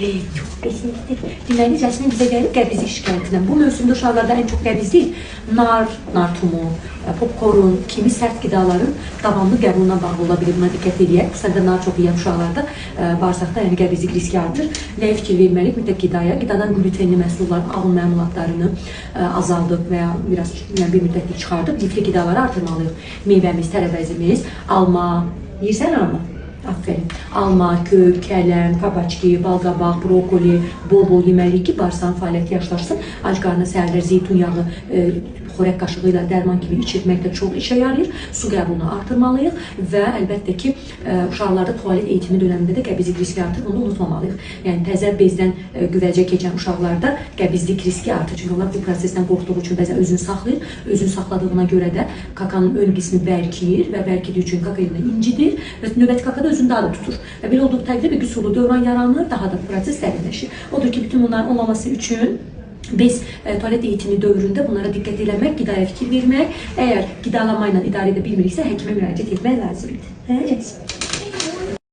Çox qəzizdir. Deməli, Cəsmin bizə gəlib qəbizlik şikayətindən. Bu mövsümdə uşaqlarda ən çox qəbizlik nar tumu, popkorn kimi sərt qidaların davamlı qəbuluna bağlı ola bilir. Buna diqqət edək. Xüsusən nar çox yeyən uşaqlarda bağırsaqda qəbizlik riski artır. Nəyə fikir verməliyik? Mütləq qidaya. Qidadan glutenli məhsulların alın məmulatlarını azaldıb və ya biraz bir müddətlik çıxardıb lifli qidaları artırmalıyıq. Meyvəmiz, tərəvəzimiz, alma, yeyirsən alma? Aferin. Alma, kök, kələm, kabaçki, balqabaq, brokoli bol-bol yeməliyik ki, bağırsağın fəaliyyəti yaxşılaşsın. Ac qarnına səhərlər zeytun yağı xörək qaşığı ilə dərman kimi içirmək də çox işə yarayır. Su qəbulunu artırmalıyıq və əlbəttə ki, uşaqlarda tualet eğitimi dönəmində də qəbizlik riski artır. Bunu da unutmamalıyıq. Yəni, təzə bezdən güvəcə keçən uşaqlarda qəbizlik riski artır. Çünki onlar bu prosesdən qorxduğu üçün bəzən özünü saxlayır. Özünü saxladığına görə də kakanın ön qismi bərkiyir və bərkidiyi üçün kaka yerinə incidir və növbəti kakada özünü daha da tutur. Və belə olduğu təqdirdə bir qüsurlu dövran yaranır, daha da proses dərinləşir. Odur ki, bütün bunların olmaması üçün biz tualet eğitimi dövründə bunlara diqqət eləmək, qidaya fikir vermək, əgər qidalama ilə idarə edə bilmiriksə, həkimə müraciət etmək lazımdır.